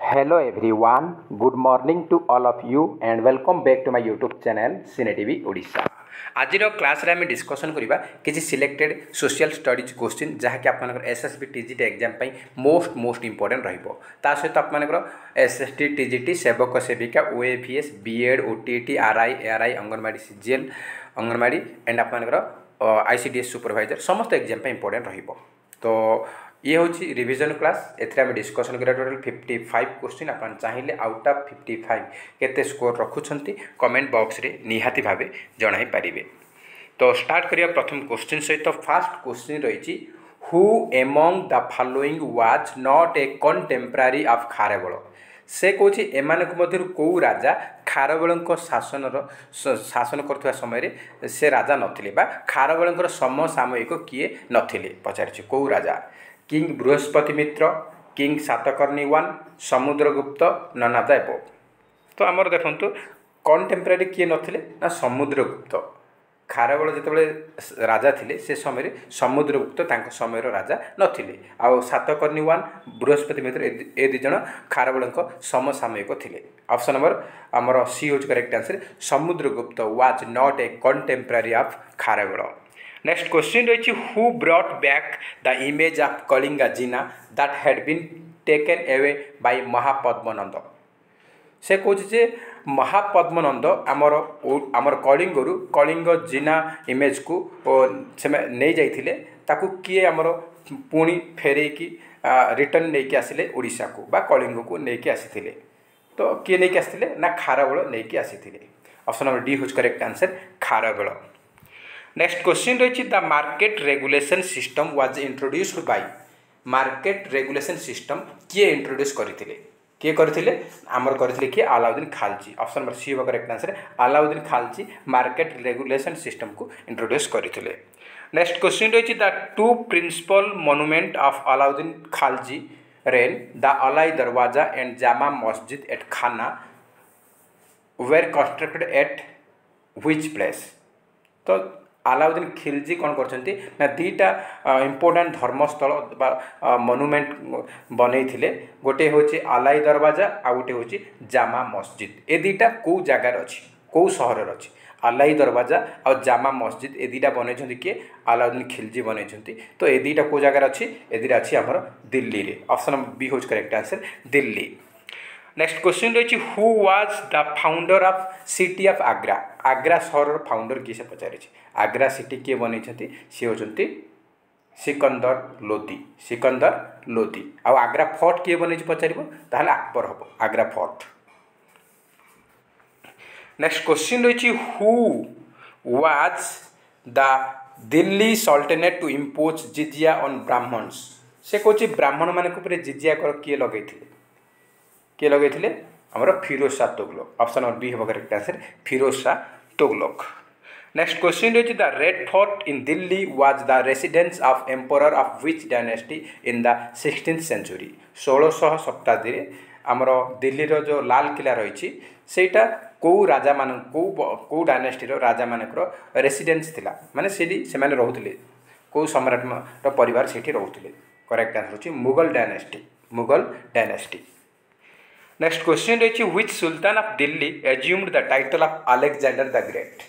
Hello everyone, good morning to all of you and welcome back to my YouTube channel Cine TV Odisha. आज class रे आमे discussion करिबा किछि selected social studies question जहा कि आपनकर एसएसबी टीजीटी एग्जाम पई मोस्ट इंपोर्टेंट रहइबो ता सहित आपनकर एसएसटी टीजीटी सेवक सेविका OAPS BEd OTT RI ARI anganwadi CGL anganwadi and आपनकर आईसीडीएस सुपरवाइजर समस्त एग्जाम पई इंपोर्टेंट रहइबो। तो ये हूँ रिविजन क्लास एम डिस्कसन करा टोटल 55 क्वेश्चन आप चाहिए आउट ऑफ 55 केते स्कोर रखुंट कमेंट बॉक्स रे निहाती भावे जणाई पारिबे। तो स्टार्ट करिया प्रथम क्वेश्चन सहित फास्ट क्वेश्चन रही who among the following was not a contemporary of Kharavela से कौच एमान कौ राजा खारवेल शासन करथुवा समय से राजा नथिले बा खारवेल समसामयिक किए नथिले पचारि कौ राजा king Brihaspati Mitra king Satakarni one Samudragupta none of the above. तो आमर देखंतु कंटेम्परारी किए नथिले ना समुद्रगुप्त खारवेल जितेबाला राजा थिले से समय समुद्रगुप्त तांको समय राजा नथिले आ सातकर्णी वन बृहस्पति मित्र ए दि जण खारवेल समसामयिक थिले। ऑप्शन नंबर आमर सी होज correct answer Samudragupta was not a contemporary of Kharavela. Next question रही who brought back the image of Kalinga Jina that had been taken away by Mahapadmananda से कौच जे महापद्मनंद आमर कलिंगरू कलिंग जिना इमेज को से नहीं जाइथिले ताकू किए आमर पुणी फेरे की रिटर्न नहीं आसिले ओडिशा को बा कलिंग को नहीं आसीथिले। तो किए नहीं आसीथिले ना खारवेल नहीं आसीथिले। ऑप्शन नंबर डी होज correct answer Kharavela. Next question रही the market regulation system was introduced by market regulation system किए इंट्रोड्यूस करथिले किए करथिले आमर करथिले किए Alauddin Khalji. Option number C होगा correct answer Alauddin Khalji market regulation system को इंट्रोड्यूस करथिले। नेक्स्ट क्वेश्चन रही the two principal monument of Alauddin Khalji reign the Alai Darwaza and Jama Masjid at खाना were constructed at which place. तो अलाउद्दीन खिलजी कौन करछंती ना दीटा इंपोर्टेंट धर्मस्थल मोनुमेंट बनई गोटे हूँ अलाई दरवाजा आ गोटे हूँ जामा मस्जिद ए दीटा कौ जगार अच्छी कौ सहर अच्छी अलाई दरवाजा और जामा मस्जिद ए दीटा बनई किए अलाउद्दीन खिलजी बनई। तो ए दीटा कौ जगार अच्छी ए दीटा अच्छी आमर दिल्ली रे। ऑप्शन नंबर बी हूँ correct answer Delhi. Next question रही who was the founder of city of Agra Agra सहर फाउंडर किए से पचारि आग्रा सिटी किए बनई सी होती सिकंदर लोदी सिकंदर लोदी आ आग्रा फोर्ट किए बनई पचार ताहले अकबर हम आग्रा फोर्ट। नेक्स्ट क्वेश्चन रही who was the Delhi Sultanate to impose jizya on Brahmins से कौन ब्राह्मण मान जिजिया कर किए लगे आमर Firoz Shah Tughlaq. Option number B हम correct answer Firoz Shah Tughlaq. Next question रही the Red Fort in Delhi was the residence of emperor of which dynasty in the 16th century 1600 शताब्दी आमर दिल्ली जो लाल किला रही सेटा कौ राजा मान कौ डायनेस्टी राजा मानकर रेसिडेंस थिला माने सेठी से माने रहउथिले कौ सम्राट परिवार सेठी रहउथिले। करेक्ट आंसर होची मुगल डायनेस्टी। नेक्स्ट क्वेश्चन रही which Sultan of Delhi assumed the title of Alexander the great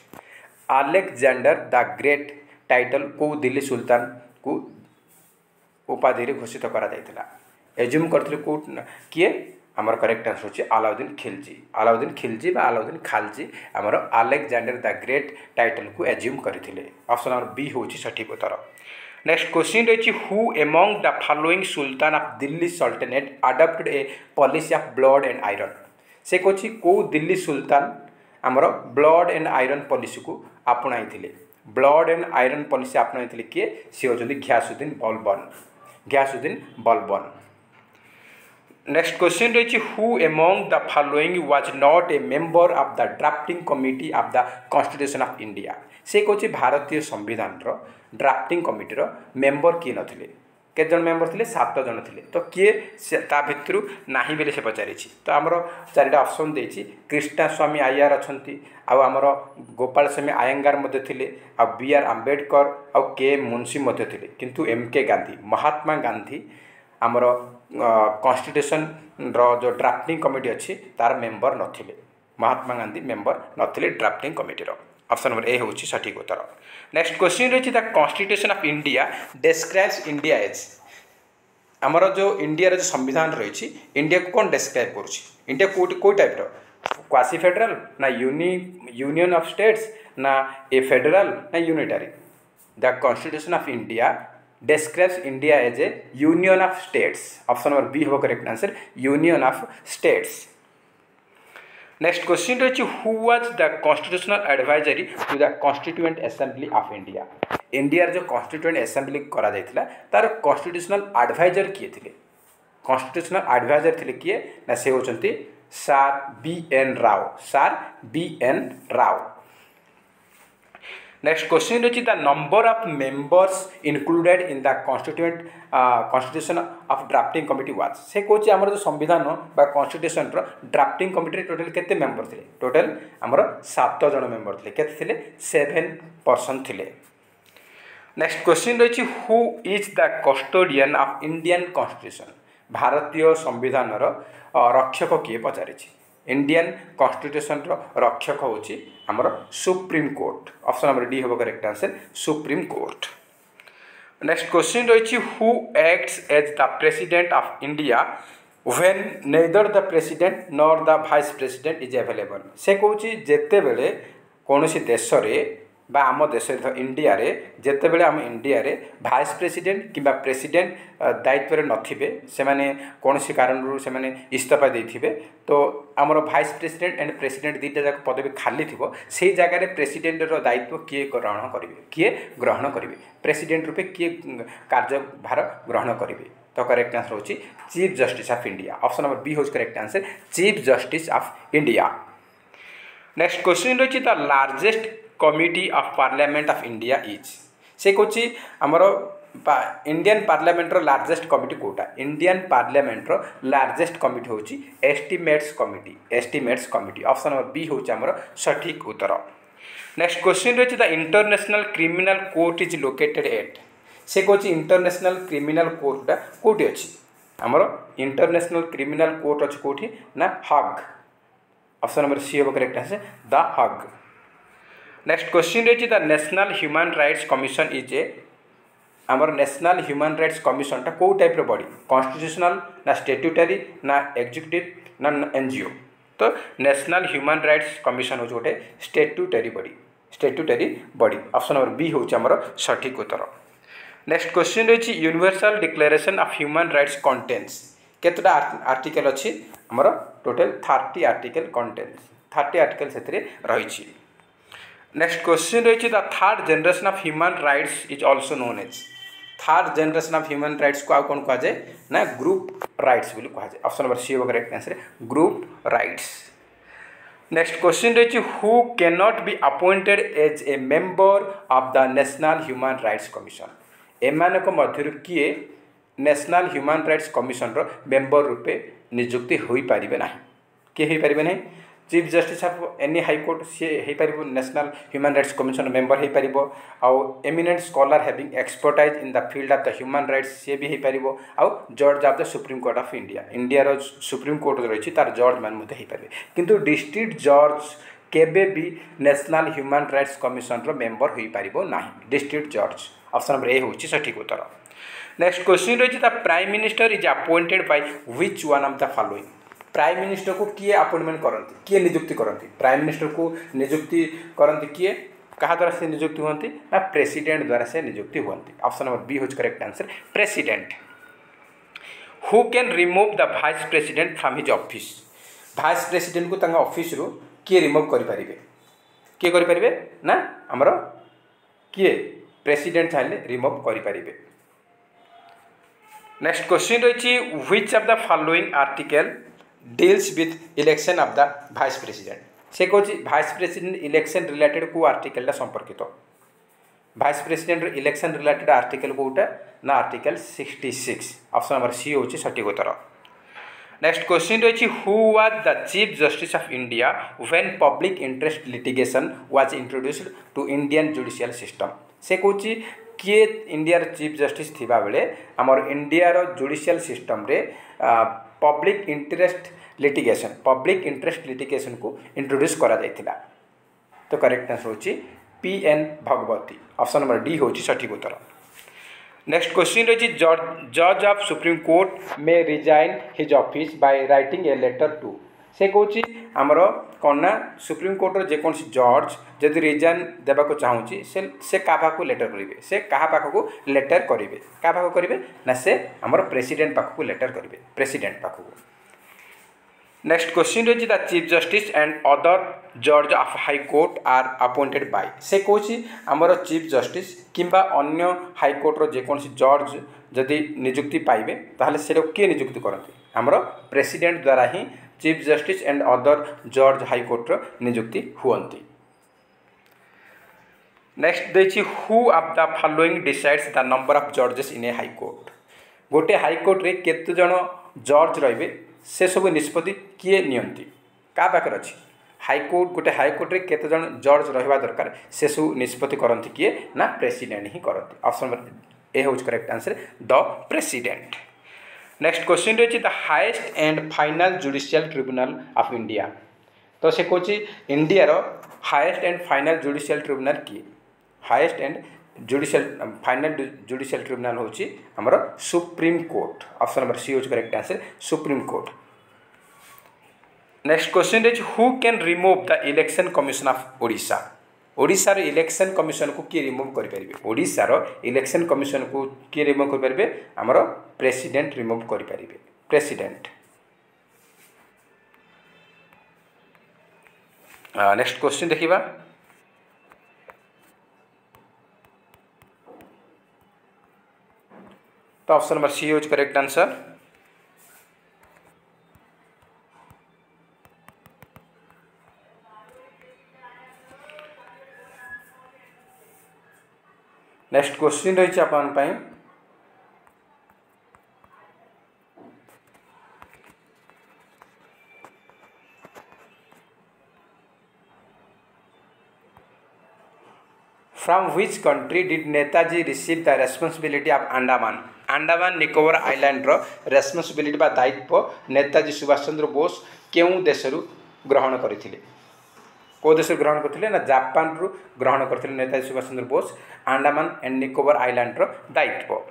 Alexander the great title को दिल्ली सुल्तान को उपाधि घोषित करा जायतिला एज्यूम करथिले को किए आमर करेक्ट आंसर होची अलाउद्दीन खिलजी बा अलाउद्दीन खालजी आमर अलेक्जेंडर द ग्रेट टाइटल को एज्यूम करथिले। ऑप्शन नंबर बी होची सठिक उत्तर। नेक्स्ट क्वेश्चन रही who among the following Sultan of Delhi sultanate adopted A policy of blood and iron से कौन कौ दिल्ली सुल्तान आमर ब्लड एंड आयरन पॉलिसी को आपणाई ब्लड एंड आयरन पॉलिसी आपणाई किए सी होती घियासुद्दीन बलबन। नेक्स्ट क्वेश्चन रही who among the following was not A member of the drafting committee of the constitution of India से कौन भारतीय संविधान ड्राफ्टिंग कमिटीर मेंबर किए नथिले केते जन मेंबर थिले 7 जन थिले। तो किए ता भितरु नाही बेले से पचारि तो आमर चारिटा ऑप्शन देछि कृष्णा स्वामी आयर अछंती आ आमर गोपाल स्वामी आयंगार मध्य थिले आ बी आर आंबेडकर आ के मुंशी मध्य थिले किंतु एम के गांधी महात्मा गांधी आमर कॉन्स्टिट्यूशन जो ड्राफ्टिंग कमिटी अच्छी तार मेंबर नथिले महात्मा गांधी मेंबर नथिले ड्राफ्टिंग कमिटीर ऑप्शन नंबर ए होची सठिक उत्तर। नेक्स्ट क्वेश्चन रही the constitution of India describes India as आमर जो इंडिया जो संविधान रही इंडिया को कौन डिस्क्राइब करुच्ची इंडिया कोई टाइप क्वासी फेडरल ना यूनियन ऑफ स्टेट्स ना ए फेडरल ना unitary the constitution of India describes India as a union of states option number B होगा correct answer union of states। next question रही who was the constitutional advisory to the constituent assembly of India India जो constituent assembly करा जाइथिला तार constitutional advisor किए थे constitutional advisor थे किए ना से होचंती sir B N Rau. Next question रही the number of members included in the constitution of drafting committee was से कहूँ आमर जो संविधान बा कॉन्स्टिट्यूशन ड्राफ्टिंग कमिटी टोटल केते मेंबर थे टोटल आमर 7 जन मेंबर थे केते थे 7 पर्सन थे। नेक्स्ट क्वेश्चन रही who is the custodian of Indian constitution भारतीय संविधान रक्षक किए पचारि इंडियन कॉन्स्टिट्यूशन रक्षक होची हमर Supreme Court option number D होगा correct answer Supreme Court. Next question रही who acts as the President of India when neither the President nor the vice President is available से कहूँ जेते बेले कौनसी देश रे बा आम देश इंडिया रे जेते बेले आम इंडिया रे वाइस प्रेसिडेंट किंबा प्रेसिडेंट दायित्व रे नथिबे से माने कौनसी कारण से माने इस्तीफा देथिबे तो आमर वाइस प्रेसिडेंट एंड प्रेसिडेंट दुईटा जाक पदवी खाली थिबो सेही जगह रे प्रेसिडेंट रो दायित्व किए ग्रहण करिवे प्रेसिडेंट रूपे किए कार्यभार ग्रहण करिवे तो करेक्ट आंसर होची Chief justice of India option number B होच correct answer Chief justice of India. Next question रही the largest committee of Parliament of India is से कहूँ आमर इंडियन पार्लियामेंट रो लार्जेस्ट कमिटी कोटा इंडियन पार्लियामेंट रो largest committee होची estimates committee option number B होची आमर सठिक उत्तर। नेक्स्ट क्वेश्चन रही the International Criminal Court is located at से कहूँ इंटरनेशनल क्रिमिनल कोर्टा कोटी अच्छी आमर इंटरनेशनल क्रिमिनल कोर्ट अच्छी कोठी ना हग ऑप्शन नंबर सी होगा correct answer the Hague. Next question रही the National Human Rights Commission is a आमर नेशनल ह्यूमन राइट्स कमिशन टा कौ टाइप बॉडी कॉन्स्टिट्यूशनल ना स्टैट्यूटरी ना एग्जीक्यूटिव ना एनजीओ तो नेशनल ह्यूमन राइट्स कमिशन हो गोटे statutory body option number B होची आमर सठिक उत्तर। नेक्स्ट क्वेश्चन रही Universal Declaration of human Rights contains केतटा आर्टिकल अच्छी आमर टोटल 30 आर्टिकल कंटेन्स 30 आर्टिकल से रही। नेक्स्ट क्वेश्चन रही the third generation of human rights is also known as third generation of human rights को कौन कह जाए ना ग्रुप राइट्स बोली कह जाए ऑप्शन नंबर सी होगा correct answer group rights. Next question रही who can not be appointed as a member of the National Human Rights Commission एमानक मध्य किए नेशनल ह्यूमन राइट्स कमिशन रो मेंबर रूपे नियुक्ति हो पारिबे नाही किए हो पारिबे नाही Chief justice of any High Court सी हो पार National Human Rights Commission member हो पार आउ eminent scholar having expertise in the field of the human rights सी भी हो पार आउ जज of the Supreme Court of India India Supreme court रही तार जज मान हो पारे किंतु डिस्ट्रिक्ट जज केबे भी नेशनल ह्यूमन राइट्स कमिशन रो मेंबर हो पार ना डिस्ट्रिक्ट जज ऑप्शन नंबर ए होची सठिक उत्तर। नेक्स्ट क्वेश्चन रही the prime minister is appointed by which one of the following prime minister को किए अपॉइंटमेंट करती किए नियुक्ति करती प्राइम मिनिस्टर को नियुक्ति करती किए क्या द्वारा से नियुक्ति होती ना प्रेसिडेंट द्वारा से नियुक्ति होती ऑप्शन नंबर बी होच correct answer president. Who can remove the vice president from his office vice president को ऑफिस रु किए रिमूव करें किए करें ना आमर किए प्रेसिडेंट चाहिए रिमूव करें। नेक्स्ट क्वेश्चन रही which of the following article deals with election of the vice president से कहूँ वाइस प्रेसिडेंट इलेक्शन रिलेटेड को आर्टिकल संपर्कित vice president election related article कोटा ना आर्टिकल 66 ऑप्शन नंबर सी होची सठिक उत्तर। नेक्स्ट क्वेश्चन रही who was the chief justice of India when public interest litigation was introduced to Indian judicial system से कहूँ किए इंडिया चीफ जस्टिस थिबा बेले आमर इंडिया जुडिशियल सिस्टम रे पब्लिक इंटरेस्ट लिटिगेशन को इंट्रोड्यूस करा जायतिला। तो करेक्ट आंसर होची P N. Bhagwati. Option number D होची सठिक उत्तर। नेक्स्ट क्वेश्चन रही जज of supreme court may resign his office by writing a letter to. से कौन आमर कौन ना सुप्रीम कोर्टर जेकोसी जज जदि रिजाइन देवाक चाहूँगी से क्या पाखक लेटर करेंगे से क्या पाखक लेटर करेंगे क्या पाखक करेंगे ना से आमर प्रेसिडेंट पाखक लेटर करेंगे प्रेसिडेंट पाखक। नेक्स्ट क्वेश्चन रही the chief Justice and other जज of High Court are appointed by. से कौन आमर चीफ जस्टिस किंबा अन्य हाई कोर्टर जेकोसी जज जदि निजुक्ति पाइबे ताहले से किए निजुक्ति करते आमर प्रेसिडेंट द्वारा ही चीफ जस्टिस एंड अदर जज हाई कोर्टर निजुक्ति हुअंती। नेक्स्ट देखिए who of the following decides the number of जजेस इन ए हाई कोर्ट। गोटे हाई कोर्ट रे केते जण जज रहिबे से सब निष्पत्ति किए नियंती का पाखर अछि हाईकोर्ट गोटे हाईकोर्ट रे केते जण जज रहिबा दरकार से सब निष्पत्ति करंती किए ना प्रेसिडेंट ही करंती। ऑप्शन नंबर ए होच correct answer the President. Next question रही the highest and final judicial tribunal of India. तो से कौन इंडिया रो highest and final judicial tribunal किए highest and judicial final judicial tribunal होची हमर Supreme Court. Option number C होच correct answer Supreme Court. Next question रही who can remove the Election Commission of Odisha. Odisha रो इलेक्शन कमिशन को किए remove करि परिबे ओडिशा रो इलेक्शन कमिशन को किए रिमूव करि परिबे हमर प्रेसिडेंट रिमूव करि परिबे प्रेसिडेंट। नेक्स्ट क्वेश्चन देखिबा तो ऑप्शन नंबर सी होच करेक्ट आंसर। नेक्स्ट क्वेश्चन रही अपन पाई from which country did Netaji receive the responsibility of Andaman. Andaman Nicobar island रो रेस्पॉन्सिबिलिटी बा दायित्व नेताजी सुभाष चंद्र बोस केउं देशरु ग्रहण करथिले को देश ग्रहण करथिले ना जापान रु ग्रहण करथिले नेताजी सुभाष चंद्र बोस अंडमान एंड निकोबर आइलैंड रो दायित्व।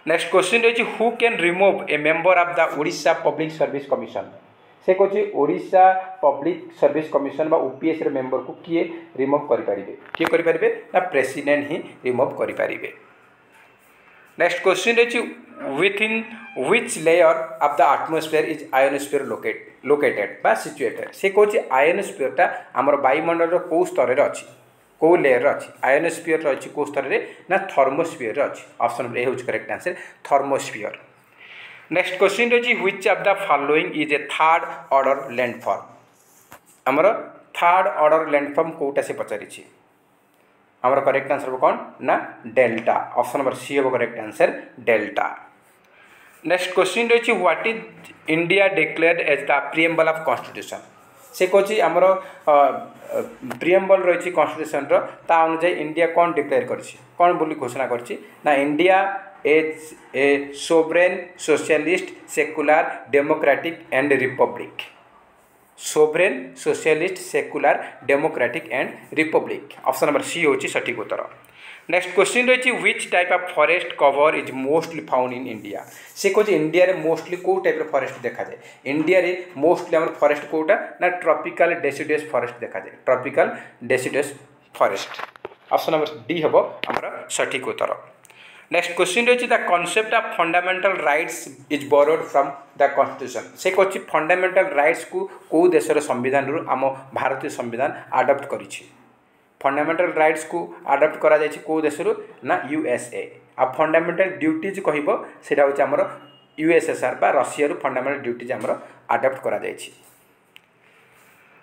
नेक्स्ट क्वेश्चन रही who can remove A member of the Odisha public service commission. से कौन ओडिशा पब्लिक सर्विस कमिशन बा ओपीएस रे मेंबर को किए रिमूव करि परिबे किए करि परिबे ना प्रेसिडेंट ही रिमूव करि परिबे। नेक्स्ट क्वेश्चन रही within which layer of the atmosphere is ionosphere located बा सिचुएटेड। से कौन आयोनोस्फीयरटा आमर वायुमंडल को स्तर रे अछि को लेयर रे अछि आयोनोस्फीयर रे अछि को स्तर रे ना थर्मोस्फीयर रे अछि। ऑप्शन नंबर ए होच correct answer thermosphere. Next question रही which of the following is a third order landform. आमर थर्ड ऑर्डर लैंडफॉर्म कोटा से पचारिछि आमर करेक्ट आंसर कौन ना डेल्टा। ऑप्शन नंबर सी हो correct answer delta. Next question रही what is India declared as the preamble of constitution. से कौन आमर प्रिएम्बल रही कॉन्स्टिट्यूशन रो ता अनुसार इंडिया कौन डिक्लेयर करछि कौन बोली घोषणा करछि ना India as a sovereign socialist secular democratic and republic sovereign socialist secular democratic and republic. Option number C होची सठिक उत्तर। नेक्स्ट क्वेश्चन रही which type of forest cover is mostly found in India. से कौन इंडिया रे mostly को type forest देखा जाए इंडिया रे मोस्टली आम फॉरेस्ट कोटा ना ट्रॉपिकल डेसिडुअस फॉरेस्ट देखा जाए tropical deciduous forest. Option number D हम आमर सठिक उत्तर। नेक्स्ट क्वेश्चन रही the concept of fundamental rights is borrowed from the constitution. से कौन फंडामेंटल राइट्स को देशर संविधान रु आम भारतीय संविधान आडप्ट करिछि फंडामेंटल राइट्स को आडप्ट करा जायछि को देशर ना यूएसए। आ फंडामेंटल ड्यूटीज कहबो सेटा होछि हमर यूएसएसआर बा रशिया रु फंडामेंटल ड्यूटीज हमर आडप्ट करा जायछि।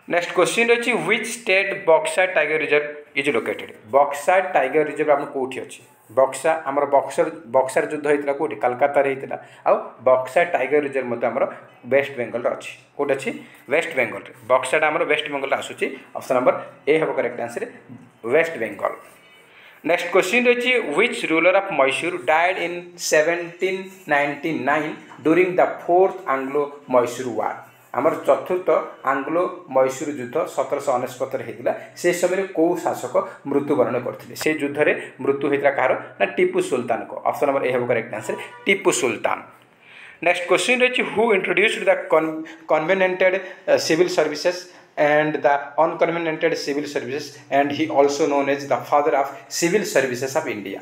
नेक्स्ट क्वेश्चन रही व्हिच स्टेट बक्सा टाइगर रिजर्व इज लोकेटेड। बक्सा टाइगर रिजर्व आम कोठी अछि बक्सा आमर बक्सार युद्ध होता कौटी कलकत्ता होता आउ बक्सा टाइगर रिजर्व मत आमर वेस्ट बेंगल अच्छी कौट अच्छी वेस्ट बेंगल बक्साटा आमर वेस्ट बेंगल आसूँ। ऑप्शन नंबर ए हम correct answer West Bengal. Next question रही which ruler of Mysore died in 1799 during the fourth Anglo Mysore war आमर चतुर्थ आंग्लो मैसूर युद्ध 1769 होता से समय कौ शासक मृत्युवरण करते से युद्ध में मृत्यु होता कहार ना टीपू सुल्तान को ऑप्शन नंबर ए हम correct answer Tipu Sultan. Next question रही who introduced the covenanted civil services and the unconvenanted civil services and he also known as the father of civil services of India।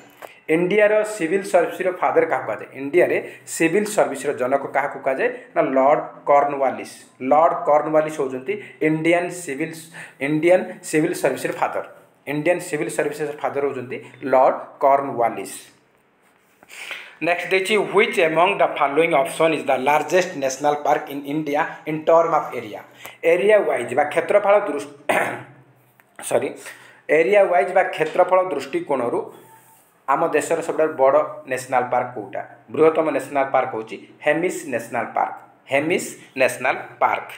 India रो civil service father क्या कहुए India रे civil service जनक क्या कहुए ना Lord Cornwallis होती Indian civil service father Indian civil service father होती लॉर्ड कॉर्नवालिस। नेक्स्ट देखिए which among the following option is the largest national park in India in term of area wise बा क्षेत्रफल क्षेत्रफल दृष्टिकोण आम देशर सब बड़ नेशनल पार्क कोटा बृहत्तम नेशनल पार्क होची Hemis national park.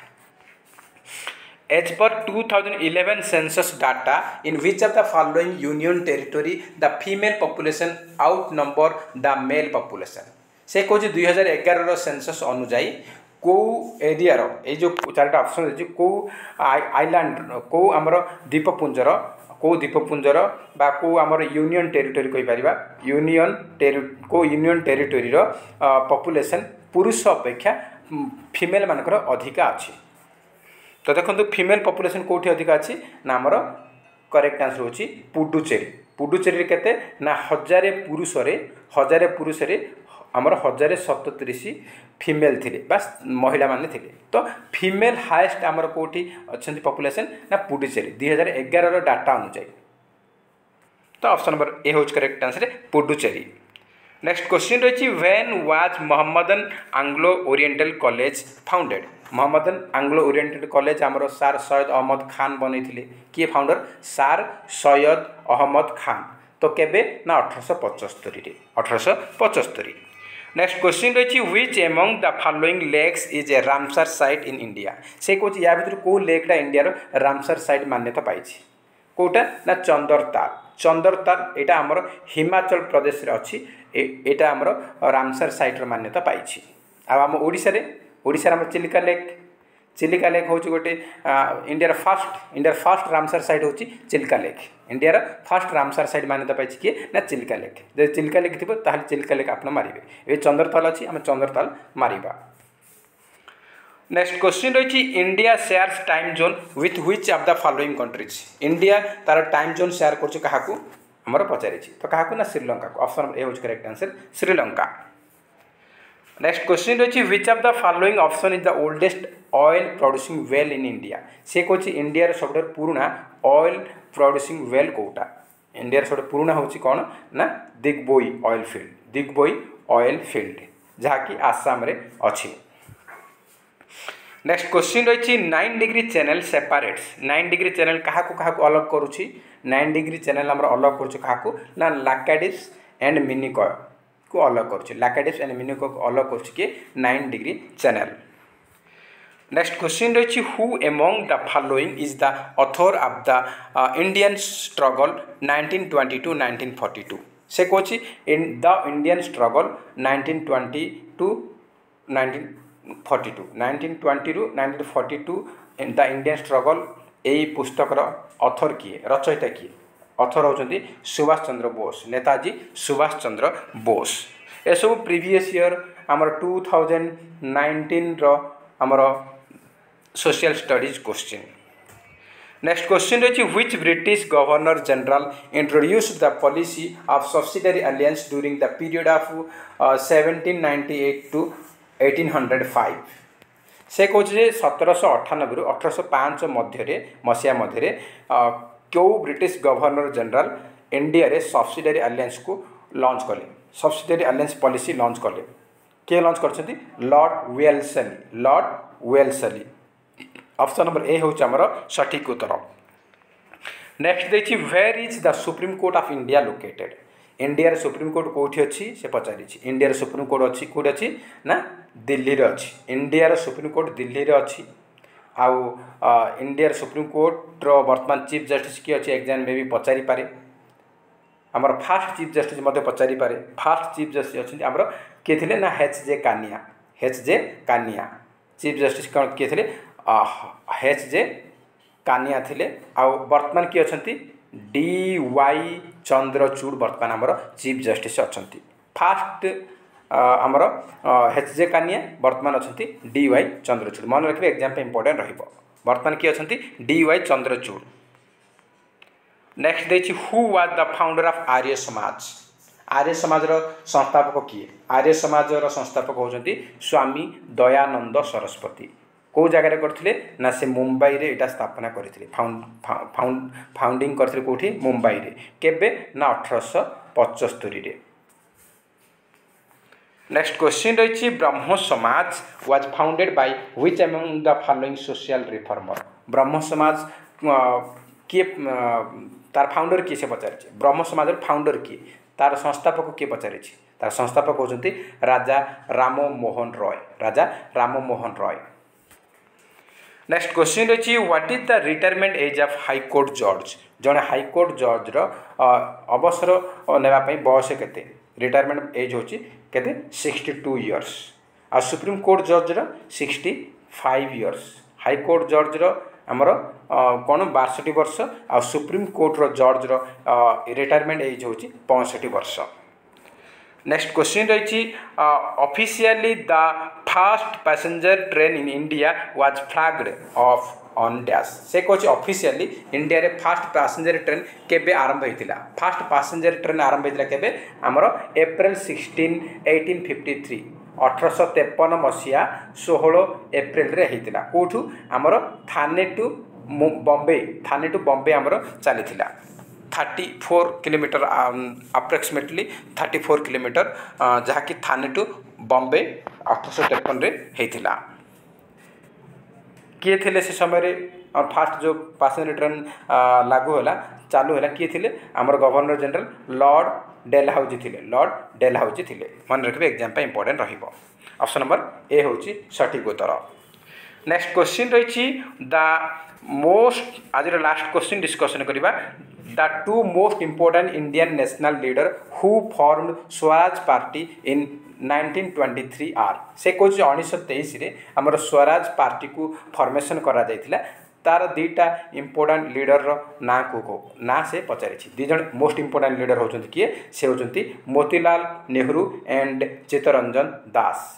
As per 2011 census data, in which of the following union territory the female population outnumber the male population? से कौन 2011 सेंसस अनुजाई कौ एरिया ये जो चार्टा ऑप्शन अच्छी कौ आइलैंड कौ आमर द्वीपपुंजर बा कौ आमर यूनियन टेरिटोरी कहि परिबा यूनियन टेरिटोरी रो पॉपुलेशन पुरुष अपेक्षा फीमेल मानकर अधिका अछि। तो देखो फीमेल पॉपुलेशन कौटी अधिक अच्छी ना आमर करेक्ट आंसर होची पुडुचेरी केते ना 1000 पुरुष आमर 1037 फीमेल थिले बस महिला माने थिले। तो फीमेल हाईएस्ट आमर कौटी अच्छा पॉपुलेशन ना पुडुचेरी 2011 डाटा अनुसार। तो ऑप्शन नंबर ए होच correct answer Puducherry. Next question रही when was Mohammedan Anglo Oriental College founded? Mohammedan Anglo oriented college आमर सार सैयद अहमद खान बनई किए फाउंडर सार सैयद अहमद खान। तो केबे ना 1875। नेक्स्ट क्वेश्चन रही which among the following lakes is a Ramsar site in India? से कौन या भर कौ लेकटा इंडिया रामसर साइट मान्यता पाई कौटा ना चंदरताल यहाँ आमर हिमाचल प्रदेश रे अच्छी यहाँ आमर रामसर साइट मान्यता पाई। आम ओडिशा आम चिलिका लेक हूँ गोटे इंडिया फर्स्ट रामसर साइट हूँ Chilika lake India first Ramsar site मान्यता पाई किए ना चिलिका लेक। जब चिलिका लेक थी चिलिका लेक आप मारे ये चंदरताल अच्छी आम चंदरताल मारिबा। नेक्स्ट क्वेश्चन रही India shares time zone with which of the following countries? India तार टाइम जोन शेयर कर पचारि तो क्या ना श्रीलंका को ऑप्शन ए होच correct answer Sri Lanka. Next question रही which of the following option is the oldest oil producing well in India? से कौन इंडिया सब पुराना ऑयल प्रोड्यूसिंग वेल कौटा इंडिया सब पुराना हूँ कौन ना दिग्बोई ऑयल फील्ड जहाँकि आसाम रे अच्छी। नेक्स्ट क्वेश्चन रही 9 degree channel separates 9 degree channel क्या अलग करुच्ची 9 डिग्री चैनल आम अलग करूँ ना लाकाडिस एंड मिनिकॉय को अलग करुच्ची लाकाडिस एंड मिनिकॉय को अलग करुच्ची कि 9 डिग्री चैनल। नेक्स्ट क्वेश्चन रही who among the following is the author of the Indian struggle 1920-1942? से कौन इन द इंडियन स्ट्रगल 1920 रु 1942 द इंडियन स्ट्रगल यही पुस्तकर ऑथर किए रचयिता किए? ऑथर होती सुभाष चंद्र बोस नेताजी सुभाष चंद्र बोस। ये सब प्रीवियस ईयर आमर 2019 आमर social studies question. Next question रही which British governor general introduced the policy of subsidiary alliance during the period of 1798 to 1805? से कौन 1798 रु 1805 मध्य क्यों ब्रिटिश गवर्नर जनरल इंडिया रे सब्सिडरी अलायंस को लॉन्च कले सब्सिडरी अलायंस पॉलिसी लॉन्च कले किए लॉन्च कर Lord Wellesley. Option number A हूँ आमर सठिक उत्तर। नेक्स्ट देखिए where is the Supreme Court of India located? India Supreme Court कौटी अच्छी से पचारि इंडिया सुप्रीम कोर्ट अच्छी कौट अच्छी ना दिल्ली रे अच्छी इंडिया सुप्रीम कोर्ट दिल्ली रे अच्छी। आउ इंडिया सुप्रीम कोर्ट रो वर्तमान चीफ जस्टिस किए अच्छी एग्जाम में भी पचारि पारे। आमर फास्ट चीफ जस्टिस पचारि पारे फास्ट चीफ जस्टिस अच्छा आमर किए थे ना एच.जे. कानिया एच.जे. कानिया चीफ जस्टिस कौन किए थे एच.जे. कानिया थे वर्तमान किए अच्छा डी.वाई. चंद्रचूड़ वर्तमान आमर चीफ जस्टिस अच्छा फास्ट आमर एच.जे. कानिया वर्तमान अच्छा डी.वाई. चंद्रचूड़ मन रखिए एग्जाम पे इंपोर्टेंट रहिबो वर्तमान किए अच्छा डी.वाई. चंद्रचूड़। नेक्स्ट देखिए who was the founder of Arya Samaj Arya समाज संस्थापक किए आर्य समाज संस्थापक होती स्वामी दयानंद सरस्वती कौ जगार करते ना से मुंबई रे इटा स्थापना करते फाउंडिंग करते कौटी मुंबई रे केबे ना 1875 रे। नेक्स्ट क्वेश्चन रही ब्रह्म समाज was founded by which among the following social reformer ब्रह्म समाज किए तार फाउंडर किए से पचारे ब्रह्म समाज फाउंडर किए तार संस्थापक किए पचारे तार संस्थापक होती राजा राम मोहन रॉय राजा राम मोहन रॉय। नेक्स्ट क्वेश्चन रही what is the retirement age of high court जज जड़े हाईकोर्ट जज अवसर नापी बयस के रिटायरमेंट एज होची केते 62 इयर्स आ सुप्रीम कोर्ट जज 65 इयर्स हाईकोर्ट जज आमर कौन 62 वर्ष आ सुप्रीम कोर्टर जज रिटायरमेंट एज होची 65 वर्ष। नेक्स्ट क्वेश्चन रही officially the fast passenger train in India was flagged of on dash से कौन ऑफिशियली इंडिया रे फास्ट पैसेंजर ट्रेन केबे आरंभ होता फास्ट पैसेंजर ट्रेन आरंभ होता केबे आमर अप्रैल 16 1853 1853 मसीहा 16 एप्रिल रे होता कौटू आमर थाने टू बॉम्बे आमर चली 34 किलोमीटर अप्रोक्सीमेटली 34 किलोमीटर जहाँकि थाने टू बॉम्बे 1853 रे होता किए थे से समय फास्ट जो पैसेंजर ट्रेन लागू होला चालू है किए थे आमर गवर्नर जनरल लॉर्ड डेलहाउजी थे लॉर्ड डेलहाउजी थे मन रखिए एग्जाम पे इंपोर्टेंट रहिबो ऑप्शन नंबर ए होची सठिक उत्तर। नेक्स्ट क्वेश्चन रही द मोस्ट आज लास्ट क्वेश्चन डिस्कशन करवा the two most important Indian national leader who formed Swaraj party in 1923 are से कौन 1923 आमर स्वराज पार्टी को फॉर्मेशन करा जाइथिला तार दीटा इंपोर्टेंट लीडर ना को ना से पचारि दीज मोस्ट इंपोर्टेंट लीडर होचंती किए से होचंती Motilal Nehru and Chittaranjan Das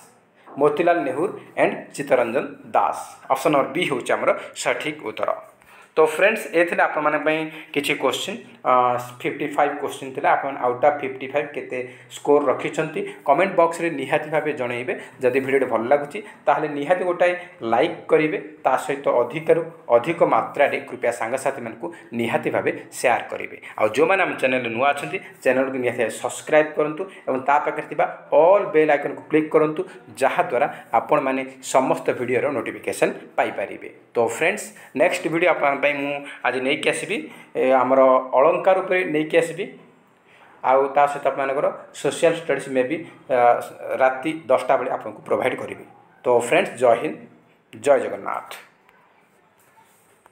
Motilal Nehru and Chittaranjan Das option number B होची आमर सठिक उत्तर। तो फ्रेंड्स ये थे किसी क्वेश्चन 55 क्वेश्चन थे आप आउट ऑफ 55 केते स्कोर रखिंट कमेंट बॉक्स रे निहाती भाव जनइबे जदि वीडियो भल लगुच ताहले निहाती गोटाए लाइक करेंगे ता सहित अधिक मात्रा रे कृपया सांगसाथी मानकु निहाती भाव शेयर करेंगे आ जो मैंने आम चैनल नुआ अच्छा चैनल को निहाती सब्सक्राइब करूँ और ता पाखे ऑल बेल आइकन को क्लिक करूँ जहाँद्वारा आपण मैंने समस्त वीडियो नोटिफिकेशन पाइपर। तो फ्रेंड्स नेक्स्ट वीडियो आप आज नहीं आसबि आमर अलंकार उपरे नहीं आसबि आउ ता सहित आपर सोशल स्टडीज में भी राति 10टा बेले आपको प्रोवाइड करी। तो फ्रेंड्स जय हिंद जय जगन्नाथ।